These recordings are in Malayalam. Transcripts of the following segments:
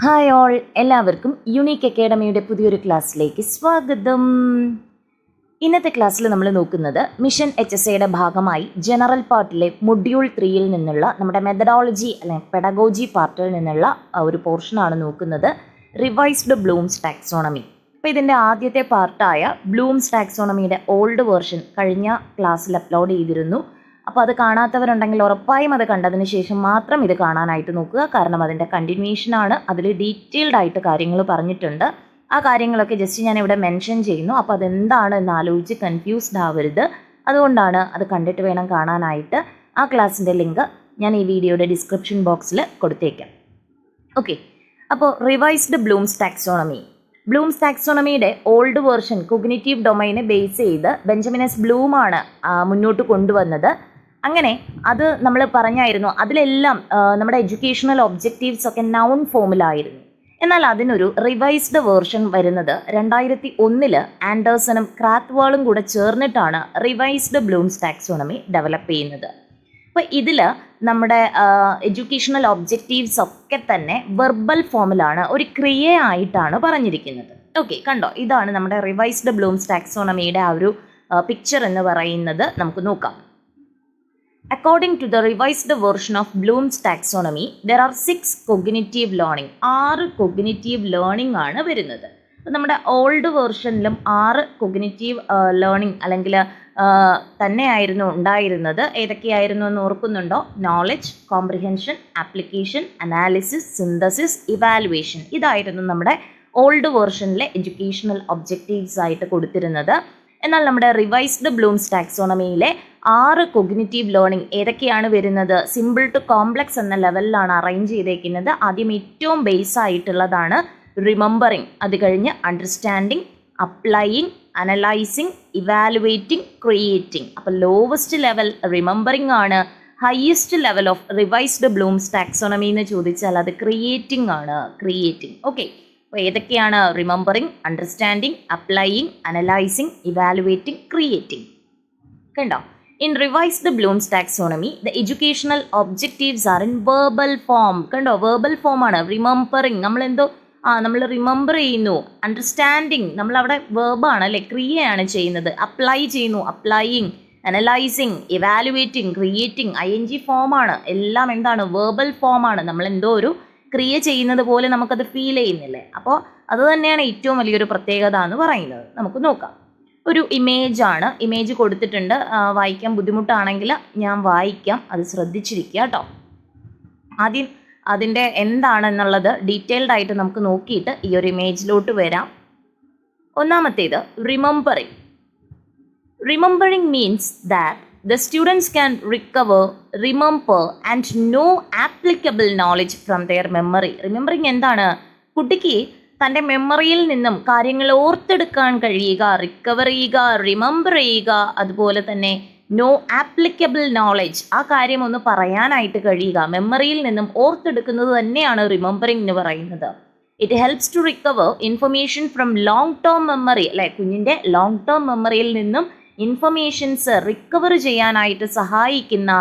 ഹായ് ഓൾ, എല്ലാവർക്കും യുണീക്ക് അക്കാഡമിയുടെ പുതിയൊരു ക്ലാസ്സിലേക്ക് സ്വാഗതം. ഇന്നത്തെ ക്ലാസ്സിൽ നമ്മൾ നോക്കുന്നത് മിഷൻ HSAയുടെ ഭാഗമായി ജനറൽ പാർട്ടിലെ മൊഡ്യൂൾ 3യിൽ നിന്നുള്ള നമ്മുടെ മെത്തഡോളജി അല്ലെങ്കിൽ പെഡഗോജി പാർട്ടിൽ നിന്നുള്ള ഒരു പോർഷനാണ് നോക്കുന്നത്, റിവൈസ്ഡ് ബ്ലൂംസ് ടാക്സോണമി. അപ്പോൾ ഇതിൻ്റെ ആദ്യത്തെ പാർട്ടായ ബ്ലൂംസ് ടാക്സോണമിയുടെ ഓൾഡ് വേർഷൻ കഴിഞ്ഞ ക്ലാസ്സിൽ അപ്ലോഡ് ചെയ്തിരുന്നു. അപ്പോൾ അത് കാണാത്തവരുണ്ടെങ്കിൽ ഉറപ്പായും അത് കണ്ടതിന് ശേഷം മാത്രം ഇത് കാണാനായിട്ട് നോക്കുക. കാരണം അതിൻ്റെ കണ്ടിന്യൂഷനാണ്, അതിൽ ഡീറ്റെയിൽഡ് ആയിട്ട് കാര്യങ്ങൾ പറഞ്ഞിട്ടുണ്ട്. ആ കാര്യങ്ങളൊക്കെ ജസ്റ്റ് ഞാൻ ഇവിടെ മെൻഷൻ ചെയ്യുന്നു. അപ്പോൾ അതെന്താണ് എന്ന് ആലോചിച്ച് കൺഫ്യൂസ്ഡ് ആവരുത്. അതുകൊണ്ടാണ് അത് കണ്ടിട്ട് വേണം കാണാനായിട്ട്. ആ ക്ലാസ്സിൻ്റെ ലിങ്ക് ഞാൻ ഈ വീഡിയോയുടെ ഡിസ്ക്രിപ്ഷൻ ബോക്സിൽ കൊടുത്തേക്കാം. ഓക്കെ, അപ്പോൾ റിവൈസ്ഡ് ബ്ലൂംസ് ടാക്സോണമി. ബ്ലൂംസ് ടാക്സോണമിയുടെ ഓൾഡ് വേർഷൻ കൊഗ്നിറ്റീവ് ഡൊമൈനെ ബേസ് ചെയ്ത് ബെഞ്ചമിൻ എസ് ബ്ലൂമാണ് മുന്നോട്ട് കൊണ്ടുവന്നത്. അങ്ങനെ അത് നമ്മൾ പറഞ്ഞായിരുന്നു, അതിലെല്ലാം നമ്മുടെ എഡ്യൂക്കേഷണൽ ഒബ്ജക്റ്റീവ്സ് ഒക്കെ നൗൺ ഫോമിലായിരുന്നു. എന്നാൽ അതിനൊരു റിവൈസ്ഡ് വേർഷൻ വരുന്നത് 2001 ആൻഡേഴ്സണും ക്രാത്ത്വാളും കൂടെ ചേർന്നിട്ടാണ് റിവൈസ്ഡ് ബ്ലൂംസ് ടാക്സോണമി ഡെവലപ്പ് ചെയ്യുന്നത്. അപ്പോൾ ഇതിൽ നമ്മുടെ എഡ്യൂക്കേഷണൽ ഒബ്ജക്റ്റീവ്സ് ഒക്കെ തന്നെ വെർബൽ ഫോമിലാണ്, ഒരു ക്രിയയായിട്ടാണ് പറഞ്ഞിരിക്കുന്നത്. ഓക്കെ, കണ്ടോ, ഇതാണ് നമ്മുടെ റിവൈസ്ഡ് ബ്ലൂംസ് ടാക്സോണമിയുടെ ആ ഒരു പിക്ചർ എന്ന് പറയുന്നത്. നമുക്ക് നോക്കാം. According to the revised version of Bloom's taxonomy, there are 6 cognitive learning. 6 cognitive learning ആണ് വരുന്നത്. അപ്പോൾ നമ്മുടെ ഓൾഡ് വേർഷനിലും 6 കൊഗ്നിറ്റീവ് ലേണിംഗ് അല്ലെങ്കിൽ തന്നെയായിരുന്നു ഉണ്ടായിരുന്നത്. ഏതൊക്കെയായിരുന്നു എന്ന് ഓർക്കുന്നുണ്ടോ? Knowledge, comprehension, application, analysis, synthesis, evaluation. ഇതായിരുന്നു നമ്മുടെ ഓൾഡ് വേർഷനിലെ എഡ്യൂക്കേഷണൽ ഒബ്ജക്റ്റീവ്സ് ആയിട്ട് കൊടുത്തിരുന്നത്. എന്നാൽ നമ്മുടെ റിവൈസ്ഡ് ബ്ലൂംസ് ടാക്സോണമിയിലെ 6 കൊഗ്നിറ്റീവ് ലേണിംഗ് ഏതൊക്കെയാണ് വരുന്നത്? സിമ്പിൾ ടു കോംപ്ലക്സ് എന്ന ലെവലിലാണ് അറേഞ്ച് ചെയ്തേക്കുന്നത്. ആദ്യം ഏറ്റവും ബേസ് ആയിട്ടുള്ളതാണ് റിമെമ്പറിങ്, അത് കഴിഞ്ഞ് understanding, applying, analysing, evaluating, creating. അപ്പോൾ ലോവസ്റ്റ് ലെവൽ റിമെമ്പറിംഗ് ആണ്. Highest level of revised Bloom's taxonomy എന്ന് ചോദിച്ചാൽ അത് ക്രിയേറ്റിംഗ് ആണ്. ക്രിയേറ്റിംഗ്. ഓക്കെ, അപ്പോൾ ഏതൊക്കെയാണ്? Remembering, understanding, applying, analysing, evaluating, creating. കണ്ടോ? In revised Bloom's taxonomy, the educational objectives are in verbal form. കണ്ടോ, verbal form ആണ്. റിമെമ്പറിങ്, നമ്മൾ റിമെമ്പർ ചെയ്യുന്നു. അണ്ടർസ്റ്റാൻഡിങ്, നമ്മളവിടെ വേർബാണ് അല്ലേ, ക്രിയയാണ് ചെയ്യുന്നത്. അപ്ലൈ ചെയ്യുന്നു, applying, analysing, evaluating, creating, ING ഫോമാണ്. എല്ലാം എന്താണ്? വേർബൽ ഫോമാണ്. നമ്മൾ എന്തോ ഒരു ക്രിയ ചെയ്യുന്നത് പോലെ നമുക്കത് ഫീൽ ചെയ്യുന്നില്ലേ? അപ്പോൾ അത് തന്നെയാണ് ഏറ്റവും വലിയൊരു പ്രത്യേകത എന്ന് പറയുന്നത്. നമുക്ക് നോക്കാം. ഒരു ഇമേജാണ്, ഇമേജ് കൊടുത്തിട്ടുണ്ട്. വായിക്കാൻ ബുദ്ധിമുട്ടാണെങ്കിൽ ഞാൻ വായിക്കാം, അത് ശ്രദ്ധിച്ചിരിക്കുക കേട്ടോ. ആദ്യം അതിൻ്റെ എന്താണെന്നുള്ളത് ഡീറ്റെയിൽഡ് ആയിട്ട് നമുക്ക് നോക്കിയിട്ട് ഈ ഒരു ഇമേജിലോട്ട് വരാം. ഒന്നാമത്തേത് remembering. Remembering means that the students can recover, remember and know applicable knowledge from their memory. Remembering എന്താണ്? കുട്ടിക്ക് തൻ്റെ മെമ്മറിയിൽ നിന്നും കാര്യങ്ങൾ ഓർത്തെടുക്കാൻ കഴിയുക, റിക്കവർ ചെയ്യുക, റിമെമ്പർ ചെയ്യുക, അതുപോലെ തന്നെ നോ ആപ്ലിക്കബിൾ നോളജ്, ആ കാര്യം ഒന്ന് പറയാനായിട്ട് കഴിയുക. മെമ്മറിയിൽ നിന്നും ഓർത്തെടുക്കുന്നത് തന്നെയാണ് റിമെമ്പറിംഗ് എന്ന് പറയുന്നത്. It helps to recover information from long term memory, അല്ലെ, കുഞ്ഞിൻ്റെ ലോങ് ടേം മെമ്മറിയിൽ നിന്നും ഇൻഫർമേഷൻസ് റിക്കവർ ചെയ്യാനായിട്ട് സഹായിക്കുന്ന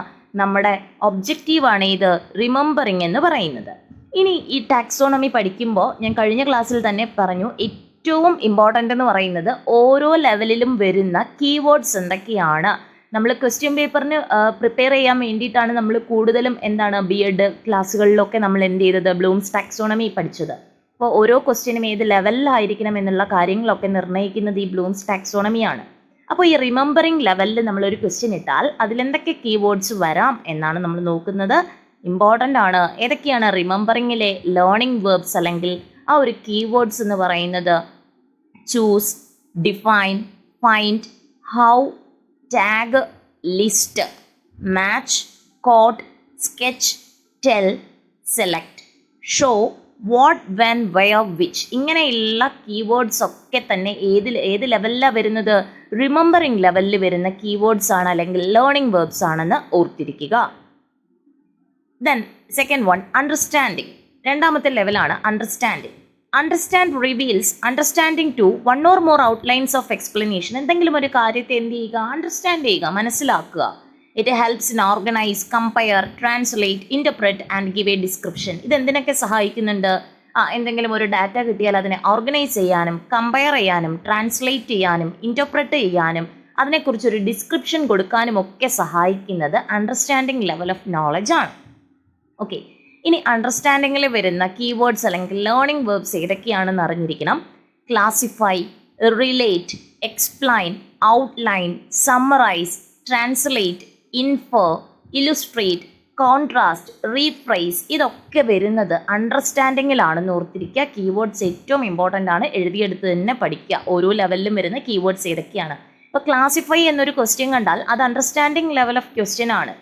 നമ്മുടെ ഒബ്ജക്റ്റീവാണ് ഇത് റിമെമ്പറിംഗ് എന്ന് പറയുന്നത്. ഇനി ഈ ടാക്സോണമി പഠിക്കുമ്പോൾ ഞാൻ കഴിഞ്ഞ ക്ലാസ്സിൽ തന്നെ പറഞ്ഞു, ഏറ്റവും ഇമ്പോർട്ടൻ്റ് എന്ന് പറയുന്നത് ഓരോ ലെവലിലും വരുന്ന കീവേഡ്സ് എന്തൊക്കെയാണ്. നമ്മൾ ക്വസ്റ്റ്യൻ പേപ്പറിന് പ്രിപ്പയർ ചെയ്യാൻ വേണ്ടിയിട്ടാണ് നമ്മൾ കൂടുതലും എന്താണ് BEd ക്ലാസ്സുകളിലൊക്കെ നമ്മൾ എന്ത് ചെയ്തത്? ബ്ലൂംസ് ടാക്സോണമി പഠിച്ചത്. അപ്പോൾ ഓരോ ക്വസ്റ്റ്യനും ഏത് ലെവലിലായിരിക്കണം എന്നുള്ള കാര്യങ്ങളൊക്കെ നിർണ്ണയിക്കുന്നത് ഈ ബ്ലൂംസ് ടാക്സോണമിയാണ്. അപ്പോൾ ഈ റിമെമ്പറിംഗ് ലെവലിൽ നമ്മളൊരു ക്വസ്റ്റ്യൻ ഇട്ടാൽ അതിലെന്തൊക്കെ കീവേഡ്സ് വരാം എന്നാണ് നമ്മൾ നോക്കുന്നത്. ഇമ്പോർട്ടൻ്റ് ആണ്. ഏതൊക്കെയാണ് റിമെമ്പറിങ്ങിലെ ലേണിംഗ് വേർബ്സ് അല്ലെങ്കിൽ ആ ഒരു കീവേഡ്സ് എന്ന് പറയുന്നത്? Choose, define, find, how, tag, list, match, code, sketch, tell, select, show, what, when, where, which. ഇങ്ങനെയുള്ള കീവേഡ്സ് ഒക്കെ തന്നെ ഏത് ലെവലിലാണ് വരുന്നത്? റിമെമ്പറിംഗ് ലെവലിൽ വരുന്ന കീവേഡ്സ് ആണ് അല്ലെങ്കിൽ ലേണിംഗ് വേർബ്സ് ആണെന്ന് ഓർത്തിരിക്കുക. Then second one, understanding. രണ്ടാമത്തെ ലെവലാണ് understanding. Understand reveals understanding to one or more outlines of explanation. എന്തെങ്കിലും ഒരു കാര്യത്തെ എന്ത് ചെയ്യുക? അണ്ടർസ്റ്റാൻഡ് ചെയ്യുക, മനസ്സിലാക്കുക. It helps in organize, compare, translate, interpret and give a description. ഇത് എന്തിനൊക്കെ സഹായിക്കുന്നുണ്ട്? എന്തെങ്കിലും ഒരു ഡാറ്റ കിട്ടിയാൽ അതിനെ ഓർഗനൈസ് ചെയ്യാനും കമ്പയർ ചെയ്യാനും ട്രാൻസ്ലേറ്റ് ചെയ്യാനും ഇൻ്റർപ്രറ്റ് ചെയ്യാനും അതിനെക്കുറിച്ചൊരു ഡിസ്ക്രിപ്ഷൻ കൊടുക്കാനും ഒക്കെ സഹായിക്കുന്നത് അണ്ടർസ്റ്റാൻഡിങ് ലെവൽ ഓഫ് നോളജ് ആണ്. ഓക്കെ, ഇനി അണ്ടർസ്റ്റാൻഡിങ്ങിൽ വരുന്ന കീവേഡ്സ് അല്ലെങ്കിൽ ലേണിംഗ് വേർബ്സ് ഏതൊക്കെയാണെന്ന് അറിഞ്ഞിരിക്കണം. Classify, relate, explain, outline, summarise, translate, infer, ഇലുസ്ട്രേറ്റ്, contrast, rephrase, ഇതൊക്കെ വരുന്നത് അണ്ടർസ്റ്റാൻഡിങ്ങിലാണെന്ന് ഓർത്തിരിക്കുക. കീവേഡ്സ് ഏറ്റവും ഇമ്പോർട്ടൻ്റ് ആണ്, എഴുതിയെടുത്ത് തന്നെ പഠിക്കുക. ഓരോ ലെവലിലും വരുന്ന കീവേഡ്സ് ഏതൊക്കെയാണ്. ഇപ്പോൾ ക്ലാസിഫൈ എന്നൊരു ക്വസ്റ്റ്യൻ കണ്ടാൽ അത് അണ്ടർസ്റ്റാൻഡിങ് ലെവൽ ഓഫ് ക്വസ്റ്റ്യൻ ആണ്.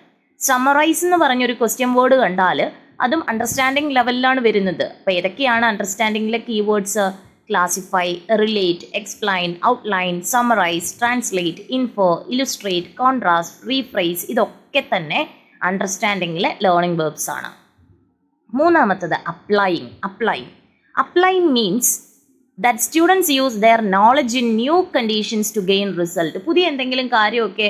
സമ്മറൈസ് എന്ന് പറഞ്ഞൊരു ക്വസ്റ്റ്യൻ വേർഡ് കണ്ടാൽ അതും അണ്ടർസ്റ്റാൻഡിങ് ലെവലിലാണ് വരുന്നത്. അപ്പോൾ ഏതൊക്കെയാണ് അണ്ടർസ്റ്റാൻഡിങ്ങിലെ keywords? Classify, relate, explain, outline, summarise, translate, infer, illustrate, contrast, rephrase, ഇതൊക്കെ തന്നെ അണ്ടർസ്റ്റാൻഡിങ്ങിലെ ലേണിംഗ് വേർബ്സ് ആണ്. മൂന്നാമത്തത് applying. Applying means that students use their knowledge in new conditions to gain result. പുതിയ എന്തെങ്കിലും കാര്യമൊക്കെ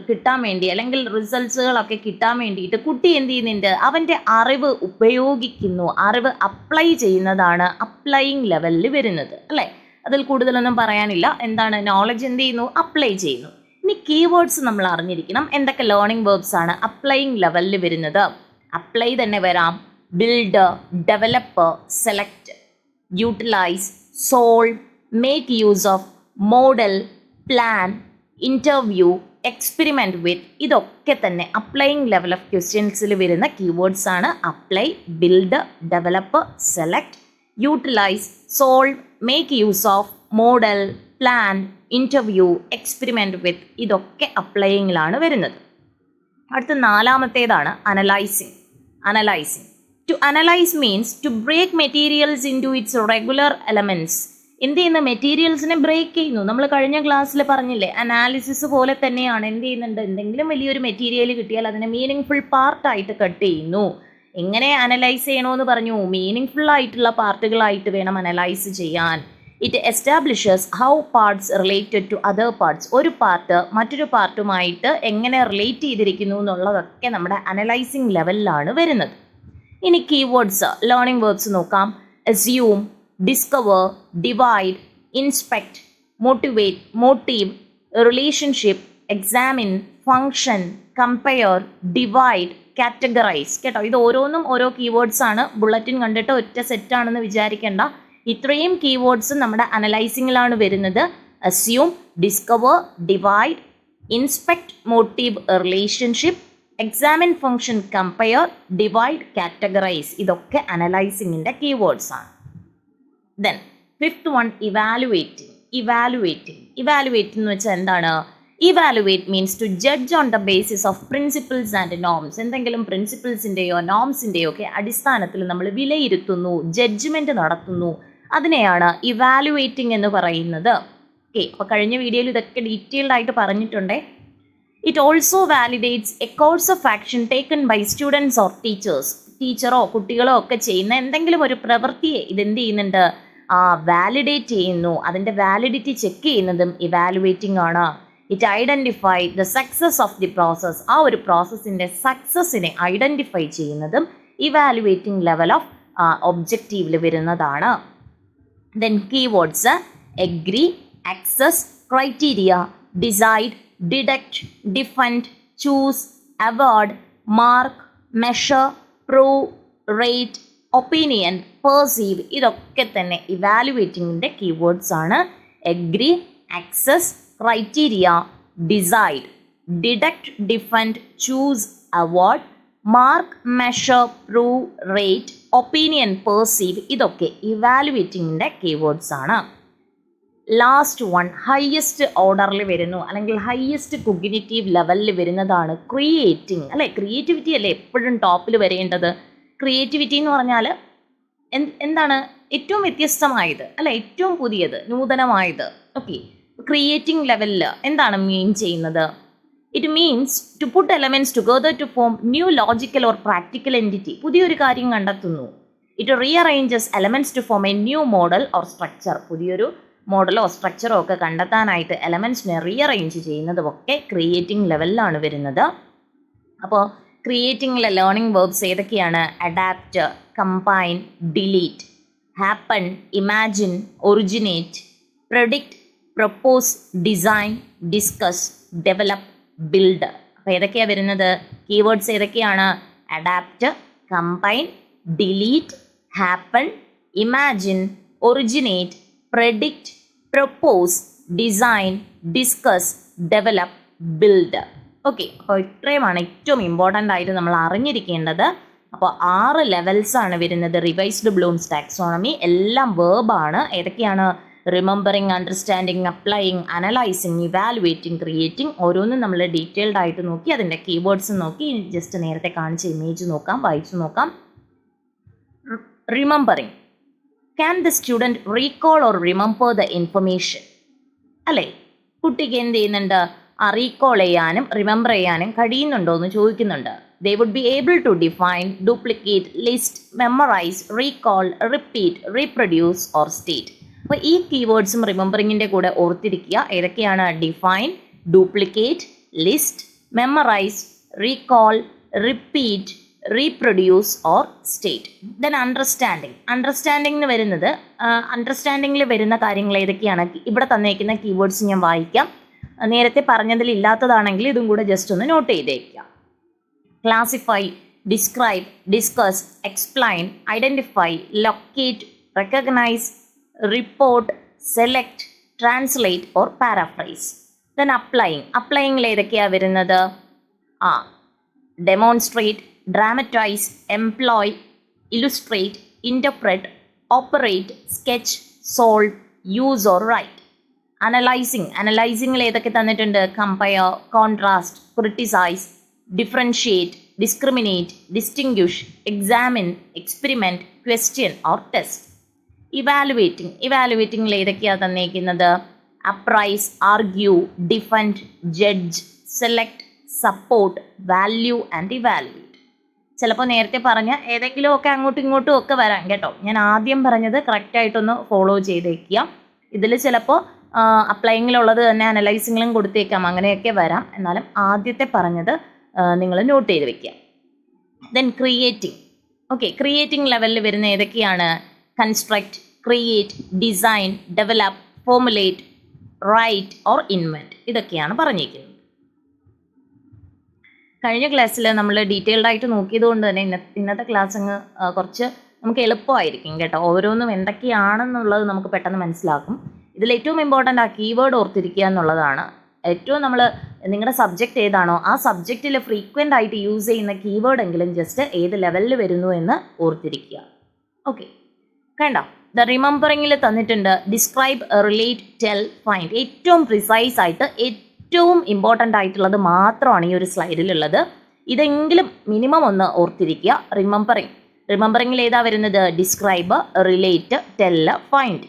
കിട്ടാൻ വേണ്ടി അല്ലെങ്കിൽ റിസൾട്ട്സുകളൊക്കെ കിട്ടാൻ വേണ്ടിയിട്ട് കുട്ടി എന്ത് ചെയ്യുന്നുണ്ട്? അവൻ്റെ അറിവ് ഉപയോഗിക്കുന്നു, അറിവ് അപ്ലൈ ചെയ്യുന്നതാണ് അപ്ലൈയിങ് ലെവലിൽ വരുന്നത്, അല്ലേ? അതിൽ കൂടുതലൊന്നും പറയാനില്ല. എന്താണ്? നോളജ് എന്ത് ചെയ്യുന്നു? അപ്ലൈ ചെയ്യുന്നു. ഇനി കീവേഡ്സ് നമ്മൾ അറിഞ്ഞിരിക്കണം. എന്തൊക്കെ ലേണിംഗ് വേർബ്സ് ആണ് അപ്ലൈയിങ് ലെവലിൽ വരുന്നത്? അപ്ലൈ തന്നെ വരാം. Build, develop, select, utilise, solve, make use of, model, plan, interview, experiment with, ഇതൊക്കെ തന്നെ അപ്ലൈയിങ് ലെവൽ ഓഫ് ക്വസ്റ്റ്യൻസിൽ വരുന്ന കീവേഡ്സ് ആണ്. Apply, build, develop, select, utilise, solve, make use of, model, plan, interview, experiment with, ഇതൊക്കെ അപ്ലൈയിങ്ങിലാണ് വരുന്നത്. അടുത്ത നാലാമത്തേതാണ് analysing. To analyze means to break materials into its regular elements. എന്ത് ചെയ്യുന്ന? മെറ്റീരിയൽസിനെ ബ്രേക്ക് ചെയ്യുന്നു. നമ്മൾ കഴിഞ്ഞ ക്ലാസ്സിൽ പറഞ്ഞില്ലേ, അനാലിസിസ് പോലെ തന്നെയാണ്. എന്ത് ചെയ്യുന്നുണ്ട്? എന്തെങ്കിലും വലിയൊരു മെറ്റീരിയൽ കിട്ടിയാൽ അതിനെ മീനിങ് ഫുൾ പാർട്ടായിട്ട് കട്ട് ചെയ്യുന്നു. എങ്ങനെ അനലൈസ് ചെയ്യണമെന്ന് പറഞ്ഞു? മീനിങ് ഫുൾ ആയിട്ടുള്ള പാർട്ടുകളായിട്ട് വേണം അനലൈസ് ചെയ്യാൻ. It establishes how parts related to other parts. ഒരു പാർട്ട് മറ്റൊരു പാർട്ടുമായിട്ട് എങ്ങനെ റിലേറ്റ് ചെയ്തിരിക്കുന്നു എന്നുള്ളതൊക്കെ നമ്മുടെ അനലൈസിങ് ലെവലിലാണ് വരുന്നത്. ഇനി കീവേഡ്സ് ലേണിംഗ് വേർബ്സ് നോക്കാം. Assume, discover, divide, inspect, motivate, motive, relationship, examine, function, compare, divide, categorise. കേട്ടോ, ഇത് ഓരോന്നും ഓരോ കീവേഡ്സ് ആണ്. ബുള്ളറ്റിൻ കണ്ടിട്ട് ഒറ്റ സെറ്റാണെന്ന് വിചാരിക്കേണ്ട. ഇത്രയും കീവേഡ്സ് നമ്മുടെ അനലൈസിങ്ങിലാണ് വരുന്നത്. Assume, discover, divide, inspect, motive, relationship, examine, function, compare, divide, categorise, ഇതൊക്കെ അനലൈസിങ്ങിൻ്റെ കീവേഡ്സ് ആണ്. ദെൻ ഫിഫ്ത്ത് വൺ ഇവാലുവേറ്റിംഗ് എന്ന് വെച്ചാൽ എന്താണ്? Evaluate means to judge on the basis of principles and norms. എന്തെങ്കിലും പ്രിൻസിപ്പിൾസിൻ്റെയോ നോംസിൻ്റെയോ ഒക്കെ അടിസ്ഥാനത്തിൽ നമ്മൾ വിലയിരുത്തുന്നു, ജഡ്ജ്മെൻറ്റ് നടത്തുന്നു. അതിനെയാണ് ഇവാലുവേറ്റിംഗ് എന്ന് പറയുന്നത്. ഓക്കെ, അപ്പോൾ കഴിഞ്ഞ വീഡിയോയിൽ ഇതൊക്കെ ഡീറ്റെയിൽഡ് ആയിട്ട് പറഞ്ഞിട്ടുണ്ട്. It also validates a course of action taken by students or teachers. ടീച്ചറോ കുട്ടികളോ ഒക്കെ ചെയ്യുന്ന എന്തെങ്കിലും ഒരു പ്രവൃത്തിയെ ഇതെന്ത് ചെയ്യുന്നുണ്ട്? വാലിഡേറ്റ് ചെയ്യുന്നു. അതിൻ്റെ വാലിഡിറ്റി ചെക്ക് ചെയ്യുന്നതും ഇവാലുവേറ്റിംഗ് ആണ്. It identify the success of the process. ആ ഒരു പ്രോസസ്സിൻ്റെ സക്സസ്സിനെ ഐഡൻറ്റിഫൈ ചെയ്യുന്നതും ഇവാലുവേറ്റിംഗ് ലെവൽ ഓഫ് ഒബ്ജക്റ്റീവിൽ വരുന്നതാണ്. Then keywords agree, access, criteria, decide, deduct, defend, choose, avoid, mark, measure, prove, rate, opinion, perceive, ഇതൊക്കെ തന്നെ ഇവാലുവേറ്റിംഗിൻ്റെ കീവേഡ്സ് ആണ്. Agree, access, criteria, decide, deduct, defend, choose, avoid, mark, measure, prove, rate, opinion, perceive, ഇതൊക്കെ ഇവാലുവേറ്റിംഗിൻ്റെ കീവേഡ്സ് ആണ്. ലാസ്റ്റ് വൺ ഹയസ്റ്റ് ഓർഡറിൽ വരുന്നു, അല്ലെങ്കിൽ ഹയസ്റ്റ് കൊഗ്നിറ്റീവ് ലെവലിൽ വരുന്നതാണ് ക്രിയേറ്റിംഗ്. അല്ലേ, ക്രിയേറ്റിവിറ്റി അല്ലേ എപ്പോഴും ടോപ്പിൽ വരേണ്ടത്. ക്രിയേറ്റിവിറ്റി എന്ന് പറഞ്ഞാൽ എന്താണ്? ഏറ്റവും വ്യത്യസ്തമായത്, അല്ല ഏറ്റവും പുതിയത്, നൂതനമായത്. ഓക്കെ, ക്രിയേറ്റിംഗ് ലെവലിൽ എന്താണ് മീൻ ചെയ്യുന്നത്? It means to put elements together to form new logical or practical entity. പുതിയൊരു കാര്യം കണ്ടെത്തുന്നു. It rearranges elements to form a new model or structure. പുതിയൊരു മോഡലോ സ്ട്രക്ചറോ ഒക്കെ കണ്ടെത്താനായിട്ട് എലമെൻറ്റ്സിനെ റീഅറേഞ്ച് ചെയ്യുന്നതുമൊക്കെ ക്രിയേറ്റിംഗ് ലെവലിലാണ് വരുന്നത്. അപ്പോൾ ക്രിയേറ്റിംഗിലെ ലേണിംഗ് വേർബ്സ് ഏതൊക്കെയാണ്? Adapt, combine, delete. happen, imagine, originate, predict, propose, design, discuss, develop, build. അപ്പോൾ ഏതൊക്കെയാണ് വരുന്നത്? കീവേഡ്സ് ഏതൊക്കെയാണ്? Adapt, combine, delete, happen, imagine, originate, predict, propose, design, discuss, develop, build. Okay, അപ്പോൾ ഇത്രയുമാണ് ഏറ്റവും ഇമ്പോർട്ടൻ്റ് ആയിട്ട് നമ്മൾ അറിഞ്ഞിരിക്കേണ്ടത്. അപ്പോൾ 6 ലെവൽസാണ് വരുന്നത് റിവൈസ്ഡ് ബ്ലൂംസ് ടാക്സോണമി. എല്ലാം വേർബാണ്. ഏതൊക്കെയാണ്? Remembering, understanding, applying, analysing, evaluating, creating. ഓരോന്നും നമ്മൾ ഡീറ്റെയിൽഡ് ആയിട്ട് നോക്കി, അതിൻ്റെ കീവേഡ്സ് നോക്കി. ജസ്റ്റ് നേരത്തെ കാണിച്ച ഇമേജ് നോക്കാം, വായിച്ചു നോക്കാം. Remembering, can the student recall or remember the information? അല്ലേ, കുട്ടിക്ക് എന്ത് ചെയ്യുന്നുണ്ട്? റീകോൾ ചെയ്യാനും റിമെമ്പർ ചെയ്യാനും കഴിയുന്നുണ്ടോ എന്ന് ചോദിക്കുന്നുണ്ട്. They would be able to define, duplicate, list, memorize, recall, repeat, reproduce or state. അപ്പോൾ ഈ കീവേഡ്സും റിമെമ്പറിങ്ങിൻ്റെ കൂടെ ഓർത്തിരിക്കുക. ഏതൊക്കെയാണ്? Define, duplicate, list, memorise, recall, repeat, reproduce or state. Then understanding. അണ്ടർസ്റ്റാൻഡിങ്ങിന് വരുന്നത് അണ്ടർസ്റ്റാൻഡിങ്ങിൽ വരുന്ന കാര്യങ്ങൾ ഏതൊക്കെയാണ്? ഇവിടെ തന്നേക്കുന്ന കീവേഡ്സ് ഞാൻ വായിക്കാം. നേരത്തെ പറഞ്ഞതിൽ ഇല്ലാത്തതാണെങ്കിൽ ഇതും കൂടെ ജസ്റ്റ് ഒന്ന് നോട്ട് ചെയ്തേക്കാം. Classify, describe, discuss, explain, identify, locate, recognise, report, select, translate or paraphrase. Then applying. അപ്ലൈയിങ്ങിൽ ഏതൊക്കെയാണ് വരുന്നത്? Demonstrate, dramatise, employ, illustrate, interpret, operate, sketch, solve, use or write. Analysing. അനലൈസിങ്ങിൽ ഏതൊക്കെ തന്നിട്ടുണ്ട്? Compare, contrast, criticise, differentiate, discriminate, distinguish, examine, experiment, question or test. Evaluating. ഇവാലുവേറ്റിംഗിൽ ഏതൊക്കെയാണ് തന്നേക്കുന്നത്? Appraise, argue, defend, judge, select, support, value and evaluate. ചിലപ്പോൾ നേരത്തെ പറഞ്ഞ ഏതെങ്കിലുമൊക്കെ അങ്ങോട്ടും ഇങ്ങോട്ടും ഒക്കെ വരാം കേട്ടോ. ഞാൻ ആദ്യം പറഞ്ഞത് കറക്റ്റായിട്ടൊന്ന് ഫോളോ ചെയ്തേക്കുക. ഇതിൽ ചിലപ്പോൾ അപ്ലൈയിങ്ങിലുള്ളത് തന്നെ അനലൈസിങ്ങിലും കൊടുത്തേക്കാം, അങ്ങനെയൊക്കെ വരാം. എന്നാലും ആദ്യത്തെ പറഞ്ഞത് നിങ്ങൾ നോട്ട് ചെയ്ത് വെക്കുക. Then creating. ഓക്കെ, ക്രിയേറ്റിംഗ് ലെവലിൽ വരുന്ന ഏതൊക്കെയാണ്? Construct, create, design, develop, formulate, write or invent. ഇതൊക്കെയാണ് പറഞ്ഞിരിക്കുന്നത്. കഴിഞ്ഞ ക്ലാസ്സിൽ നമ്മൾ ഡീറ്റെയിൽഡ് ആയിട്ട് നോക്കിയത് കൊണ്ട് തന്നെ ഇന്നത്തെ ക്ലാസ് അങ്ങ് കുറച്ച് നമുക്ക് എളുപ്പമായിരിക്കും കേട്ടോ. ഓരോന്നും എന്തൊക്കെയാണെന്നുള്ളത് നമുക്ക് പെട്ടെന്ന് മനസ്സിലാക്കും. ഇതിൽ ഏറ്റവും ഇമ്പോർട്ടൻ്റ് ആ കീവേഡ് ഓർത്തിരിക്കുക എന്നുള്ളതാണ്. ഏറ്റവും നമ്മൾ നിങ്ങളുടെ സബ്ജക്റ്റ് ഏതാണോ ആ സബ്ജക്റ്റിൽ ഫ്രീക്വൻ്റ് ആയിട്ട് യൂസ് ചെയ്യുന്ന കീവേഡ് എങ്കിലും ജസ്റ്റ് ഏത് ലെവലിൽ വരുന്നു എന്ന് ഓർത്തിരിക്കുക. ഓക്കെ, കണ്ടോ? ദ റിമെമ്പറിങ്ങിൽ തന്നിട്ടുണ്ട് ഡിസ്ക്രൈബ്, റിലേറ്റ്, ടെൽ, ഫൈൻഡ്. ഏറ്റവും പ്രിസൈസ് ആയിട്ട് ഏറ്റവും ഇമ്പോർട്ടൻ്റ് ആയിട്ടുള്ളത് മാത്രമാണ് ഈ ഒരു സ്ലൈഡിലുള്ളത്. ഇതെങ്കിലും മിനിമം ഒന്ന് ഓർത്തിരിക്കുക. റിമെമ്പറിങ്ങിൽ ഏതാ വരുന്നത്? Describe, relate, tell, find.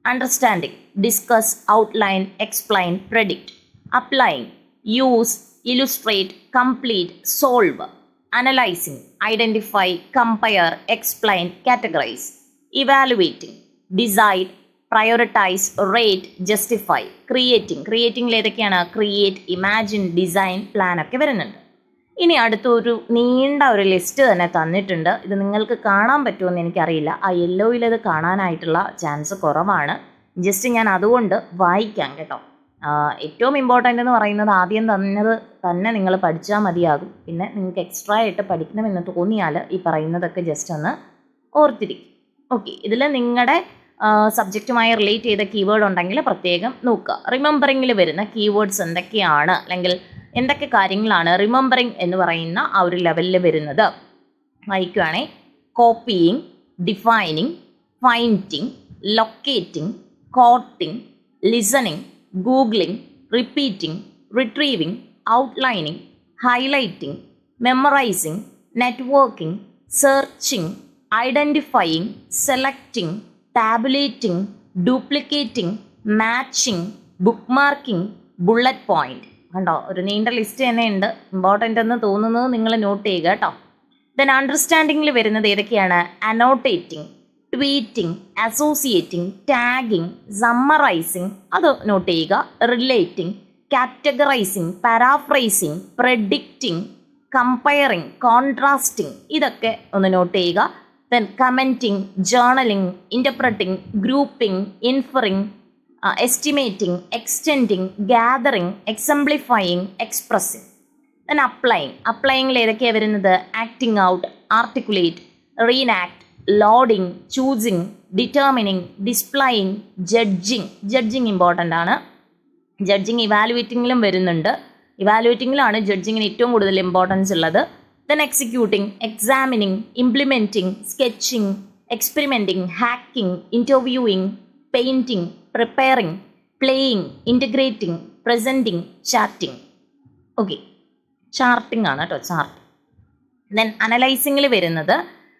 Understanding, discuss, outline, explain, predict. Applying, use, illustrate, complete, solve. Analysing, identify, compare, explain, categorise. Evaluating, decide, prioritise, rate, justify. ക്രിയേറ്റിംഗിൽ ഏതൊക്കെയാണ്? ക്രിയേറ്റ്, ഇമാജിൻ, ഡിസൈൻ, പ്ലാൻ ഒക്കെ വരുന്നുണ്ട്. ഇനി അടുത്തൊരു നീണ്ട ഒരു ലിസ്റ്റ് തന്നെ തന്നിട്ടുണ്ട്. ഇത് നിങ്ങൾക്ക് കാണാൻ പറ്റുമെന്ന് എനിക്കറിയില്ല. ആ യെല്ലോയിൽ ഇത് കാണാനായിട്ടുള്ള ചാൻസ് കുറവാണ്. ജസ്റ്റ് ഞാൻ അതുകൊണ്ട് വായിക്കാം കേട്ടോ. ഏറ്റവും ഇമ്പോർട്ടൻ്റ് എന്ന് പറയുന്നത് ആദ്യം തന്നത് തന്നെ നിങ്ങൾ പഠിച്ചാൽ മതിയാകും. പിന്നെ നിങ്ങൾക്ക് എക്സ്ട്രാ ആയിട്ട് പഠിക്കണമെന്ന് തോന്നിയാൽ ഈ പറയുന്നതൊക്കെ ജസ്റ്റ് ഒന്ന് ഓർത്തിരിക്കും. ഓക്കെ, ഇതിൽ നിങ്ങളുടെ സബ്ജക്റ്റുമായി റിലേറ്റ് ചെയ്ത കീവേഡ് ഉണ്ടെങ്കിൽ പ്രത്യേകം നോക്കുക. റിമെമ്പറിങ്ങിൽ വരുന്ന കീവേഡ്സ് എന്തൊക്കെയാണ്, അല്ലെങ്കിൽ എന്തൊക്കെ കാര്യങ്ങളാണ് റിമെമ്പറിങ് എന്ന് പറയുന്ന ആ ഒരു ലെവലിൽ വരുന്നത് വായിക്കുകയാണെ. Copying, defining, finding, locating, quoting, listening, googling, repeating, retrieving, outlining, highlighting, memorising, networking, searching, identifying, selecting, tabulating, duplicating, matching, bookmarking, bullet point. കണ്ടോ, ഒരു നീണ്ട ലിസ്റ്റ് തന്നെ ഉണ്ട്. ഇമ്പോർട്ടൻ്റ് എന്ന് തോന്നുന്നത് നിങ്ങൾ നോട്ട് ചെയ്യുക കേട്ടോ. ദെൻ അണ്ടർസ്റ്റാൻഡിങ്ങിൽ വരുന്നത് ഏതൊക്കെയാണ്? Annotating, tweeting, associating, tagging, summarising, അത് നോട്ട് ചെയ്യുക. Relating, categorising, paraphrasing, predicting, comparing, contrasting, ഇതൊക്കെ ഒന്ന് നോട്ട് ചെയ്യുക. then commenting, journaling, interpreting, grouping, inferring, estimating, extending, gathering, exemplifying, expressing. then അപ്ലൈയിങ്ങിൽ ഏതൊക്കെയാണ് വരുന്നത്? Acting out, articulate, reenact, loading, choosing, determining, displaying, judging important ആണ്. ജഡ്ജിങ് ഇവാലുവേറ്റിങ്ങിലും വരുന്നുണ്ട്. ഇവാലുവേറ്റിങ്ങിലാണ് ജഡ്ജിങ്ങിന് ഏറ്റവും കൂടുതൽ ഇമ്പോർട്ടൻസ് ഉള്ളത്. then executing, examining, implementing, sketching, experimenting, hacking, interviewing, painting, preparing, playing, integrating, presenting, charting. Okay, charting ആണ് കേട്ടോ, ചാർട്ട്. ദെൻ അനലൈസിങ്ങിൽ വരുന്നത്,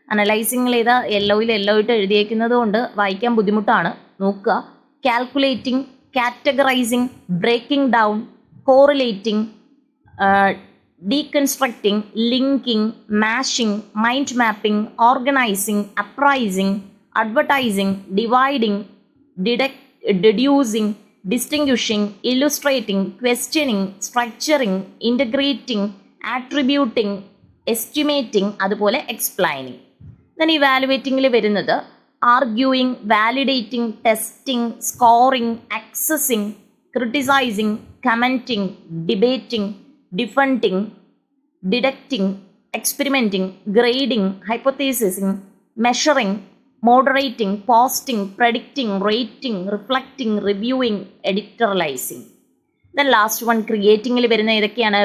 അനലൈസിങ്ങിൽ ഏതാ യെല്ലോയിട്ട് എഴുതിയേക്കുന്നത് കൊണ്ട് വായിക്കാൻ ബുദ്ധിമുട്ടാണ്, നോക്കുക. Calculating, categorising, breaking down, correlating, deconstructing, linking, mashing, mind mapping, organizing, appraising, advertising, dividing, deducing, distinguishing, illustrating, questioning, structuring, integrating, attributing, estimating, അതുപോലെ explaining. then evaluatingൽ വരുന്നത് arguing, validating, testing, scoring, accessing, criticizing, commenting, debating, defending, deducting, experimenting, grading, hypothesizing, measuring, moderating, posting, predicting, rating, reflecting, reviewing, editorializing. then last one creatingൽ വരുന്ന ഏതൊക്കെയാണ്?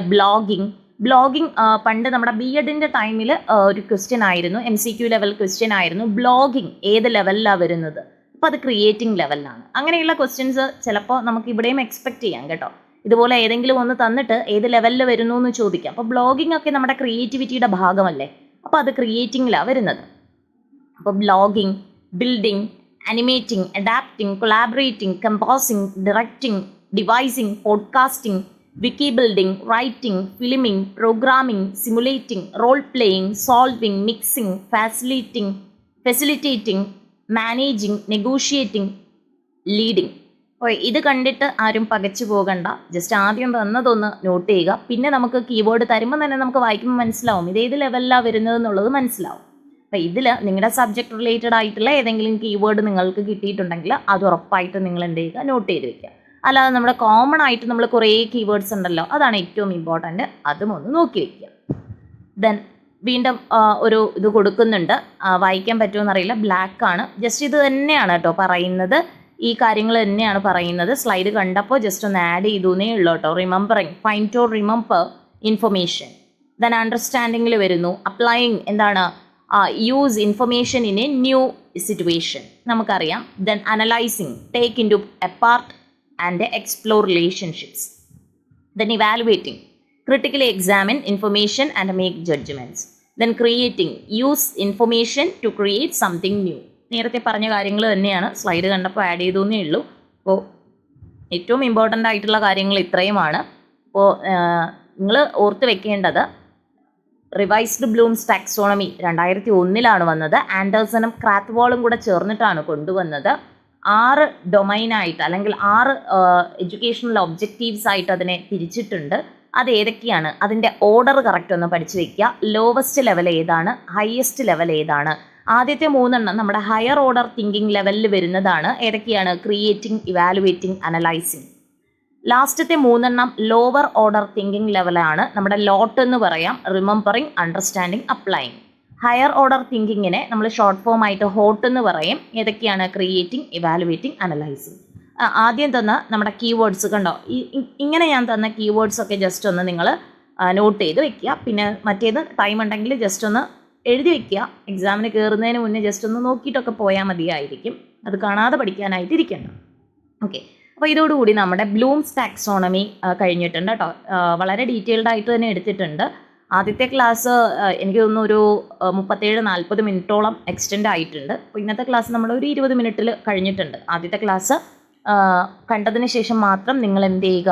ബ്ലോഗിങ് പണ്ട് നമ്മുടെ BEdൻ്റെ ടൈമിൽ ഒരു ക്വസ്റ്റ്യൻ ആയിരുന്നു, MCQ ലെവൽ ക്വസ്റ്റ്യൻ ആയിരുന്നു. ബ്ലോഗിങ് ഏത് ലെവലിലാണ് വരുന്നത്? അപ്പോൾ അത് ക്രിയേറ്റിംഗ് ലെവലിലാണ്. അങ്ങനെയുള്ള ക്വസ്റ്റ്യൻസ് ചിലപ്പോൾ നമുക്ക് ഇവിടെയും എക്സ്പെക്ട് ചെയ്യാം കേട്ടോ. ഇതുപോലെ ഏതെങ്കിലും ഒന്ന് തന്നിട്ട് ഏത് ലെവലിൽ വരുന്നു എന്ന് ചോദിക്കാം. അപ്പോൾ ബ്ലോഗിംഗ് ഒക്കെ നമ്മുടെ ക്രിയേറ്റിവിറ്റിയുടെ ഭാഗമല്ലേ, അപ്പോൾ അത് ക്രിയേറ്റിംഗിലാണ് വരുന്നത്. അപ്പോൾ blogging, building, animating, adapting, collaborating, composing, directing, devising, podcasting, wiki building, writing, filming, programming, simulating, role playing, solving, mixing, facilitating, managing, negotiating, leading. ഇത് കണ്ടിട്ട് ആരും പകച്ചു പോകണ്ട, ജസ്റ്റ് ആദ്യം തന്നതൊന്ന് നോട്ട് ചെയ്യുക. പിന്നെ നമുക്ക് കീവേഡ് തരുമ്പോൾ തന്നെ നമുക്ക് വായിക്കുമ്പോൾ മനസ്സിലാവും ഇത് ഏത് ലെവലിലാണ് വരുന്നത് എന്നുള്ളത് മനസ്സിലാവും. അപ്പോൾ ഇതിൽ നിങ്ങളുടെ സബ്ജക്റ്റ് റിലേറ്റഡ് ആയിട്ടുള്ള ഏതെങ്കിലും കീവേഡ് നിങ്ങൾക്ക് കിട്ടിയിട്ടുണ്ടെങ്കിൽ അത് ഉറപ്പായിട്ട് നിങ്ങൾ എന്ത് ചെയ്യുക, നോട്ട് ചെയ്ത് വെക്കുക. അല്ലാതെ നമ്മുടെ കോമൺ ആയിട്ട് നമ്മൾ കുറേ കീവേഡ്സ് ഉണ്ടല്ലോ, അതാണ് ഏറ്റവും ഇമ്പോർട്ടൻറ്റ്, അതും ഒന്ന് നോക്കി വയ്ക്കുക. ദെൻ വീണ്ടും ഒരു ഇത് കൊടുക്കുന്നുണ്ട്, വായിക്കാൻ പറ്റുമെന്നറിയില്ല, ബ്ലാക്ക് ആണ്. ജസ്റ്റ് ഇത് തന്നെയാണ് കേട്ടോ പറയുന്നത്, ഈ കാര്യങ്ങൾ തന്നെയാണ് പറയുന്നത്. സ്ലൈഡ് കണ്ടപ്പോൾ ജസ്റ്റ് ഒന്ന് ആഡ് ചെയ്തേ ഉള്ളൂ കേട്ടോ. Remembering, find to remember information. Then അണ്ടർസ്റ്റാൻഡിങ്ങിൽ വരുന്നു. അപ്ലൈയിങ് എന്താണ്? Use information in a new situation, നമുക്കറിയാം. Then analysing, take in to apart and explore relationships. Then evaluating, critically examine information and make judgments. then creating, use information to create something new. നേരത്തെ പറഞ്ഞ കാര്യങ്ങൾ തന്നെയാണ്, സ്ലൈഡ് കണ്ടപ്പോൾ ആഡ് ചെയ്തേ ഉള്ളൂ. അപ്പോൾ ഏറ്റവും ഇമ്പോർട്ടൻ്റ് ആയിട്ടുള്ള കാര്യങ്ങൾ ഇത്രയുമാണ്. അപ്പോൾ നിങ്ങൾ ഓർത്ത് വെക്കേണ്ടത് റിവൈസ്ഡ് ബ്ലൂംസ് ടാക്സോണമി 2001 വന്നത്. ആൻഡേഴ്സണും ക്രാത്ത്വോളും കൂടെ ചേർന്നിട്ടാണ് കൊണ്ടുവന്നത്. 6 ഡൊമൈനായിട്ട് അല്ലെങ്കിൽ 6 എഡ്യൂക്കേഷണൽ ഒബ്ജക്റ്റീവ്സ് ആയിട്ട് അതിനെ തിരിച്ചിട്ടുണ്ട്. അത് ഏതൊക്കെയാണ്, അതിൻ്റെ ഓർഡർ കറക്റ്റ് ഒന്ന് പഠിച്ചു വയ്ക്കുക. ലോവസ്റ്റ് ലെവൽ ഏതാണ്, ഹയസ്റ്റ് ലെവൽ ഏതാണ്? ആദ്യത്തെ 3 നമ്മുടെ ഹയർ ഓർഡർ തിങ്കിങ് ലെവലിൽ വരുന്നതാണ്. ഏതൊക്കെയാണ്? Creating, evaluating, analysing. ലാസ്റ്റത്തെ 3 ലോവർ ഓർഡർ തിങ്കിങ് ലെവലാണ്. നമ്മുടെ ലോട്ട് എന്ന് പറയാം, remembering, understanding, applying. Higher order തിങ്കിങ്ങിനെ നമ്മൾ ഷോർട്ട് ഫോം ആയിട്ട് ഹോട്ട് എന്ന് പറയും. ഏതൊക്കെയാണ്? Creating, evaluating, analysing. ആദ്യം തന്ന നമ്മുടെ കീവേഡ്സ് കണ്ടോ, ഇങ്ങനെ ഞാൻ തന്ന കീവേഡ്സ് ഒക്കെ ജസ്റ്റ് ഒന്ന് നിങ്ങൾ നോട്ട് ചെയ്ത് വെക്കുക. പിന്നെ മറ്റേത് ടൈം ഉണ്ടെങ്കിൽ ജസ്റ്റ് ഒന്ന് എഴുതി വെക്കുക. എക്സാമിന് കയറുന്നതിന് മുന്നേ ജസ്റ്റ് ഒന്ന് നോക്കിയിട്ടൊക്കെ പോയാൽ മതിയായിരിക്കും, അത് കാണാതെ പഠിക്കാനായിട്ട് ഇരിക്കണം. ഓക്കെ, അപ്പോൾ ഇതോടുകൂടി നമ്മുടെ ബ്ലൂംസ് ടാക്സോണമി കഴിഞ്ഞിട്ടുണ്ട് കേട്ടോ. വളരെ ഡീറ്റെയിൽഡ് ആയിട്ട് തന്നെ എടുത്തിട്ടുണ്ട്. ആദ്യത്തെ ക്ലാസ് എനിക്ക് തോന്നുന്നു ഒരു 37-40 മിനിറ്റോളം എക്സ്റ്റെൻഡ് ആയിട്ടുണ്ട്. അപ്പോൾ ഇന്നത്തെ ക്ലാസ് നമ്മൾ ഒരു 20 മിനിറ്റിൽ കഴിഞ്ഞിട്ടുണ്ട്. ആദ്യത്തെ ക്ലാസ് കണ്ടതിന് ശേഷം മാത്രം നിങ്ങൾ എന്ത് ചെയ്യുക,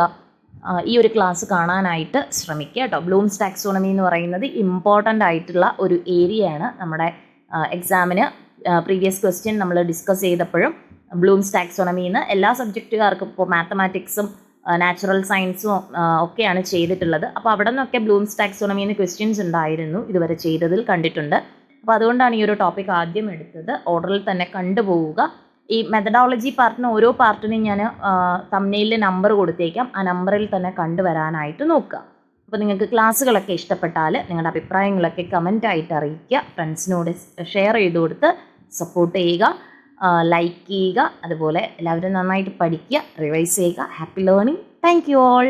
ഈ ഒരു ക്ലാസ് കാണാനായിട്ട് ശ്രമിക്കുക കേട്ടോ. ബ്ലൂംസ് ടാക്സോണമി എന്ന് പറയുന്നത് ഇമ്പോർട്ടൻ്റ് ആയിട്ടുള്ള ഒരു ഏരിയയാണ്. നമ്മുടെ എക്സാമിന് പ്രീവിയസ് ക്വസ്റ്റ്യൻ നമ്മൾ ഡിസ്കസ് ചെയ്തപ്പോഴും ബ്ലൂംസ് ടാക്സോണമിന്ന് എല്ലാ സബ്ജക്റ്റുകാർക്കും, ഇപ്പോൾ മാത്തമാറ്റിക്സും നാച്ചുറൽ സയൻസും ഒക്കെയാണ് ചെയ്തിട്ടുള്ളത്. അപ്പോൾ അവിടെ നിന്നൊക്കെ ബ്ലൂംസ് ടാക്സോണമിന്ന് ക്വസ്റ്റ്യൻസ് ഉണ്ടായിരുന്നു, ഇതുവരെ ചെയ്തതിൽ കണ്ടിട്ടുണ്ട്. അപ്പോൾ അതുകൊണ്ടാണ് ഈ ഒരു ടോപ്പിക് ആദ്യം എടുത്തത്. ഓർഡറിൽ തന്നെ കണ്ടുപോവുക. ഈ മെത്തഡോളജി പാർട്ടിന് ഓരോ പാർട്ടിനും ഞാൻ തംബ്നെയിലിൽ നമ്പർ കൊടുത്തേക്കാം. ആ നമ്പറിൽ തന്നെ കണ്ടുവരാനായിട്ട് നോക്കുക. അപ്പോൾ നിങ്ങൾക്ക് ക്ലാസ്സുകളൊക്കെ ഇഷ്ടപ്പെട്ടാൽ നിങ്ങളുടെ അഭിപ്രായങ്ങളൊക്കെ കമൻറ്റായിട്ട് അറിയിക്കുക. ഫ്രണ്ട്സിനോട് ഷെയർ ചെയ്ത് കൊടുത്ത് സപ്പോർട്ട് ചെയ്യുക, ലൈക്ക് ചെയ്യുക. അതുപോലെ എല്ലാവരും നന്നായിട്ട് പഠിക്കുക, റിവൈസ് ചെയ്യുക. Happy learning. Thank you all.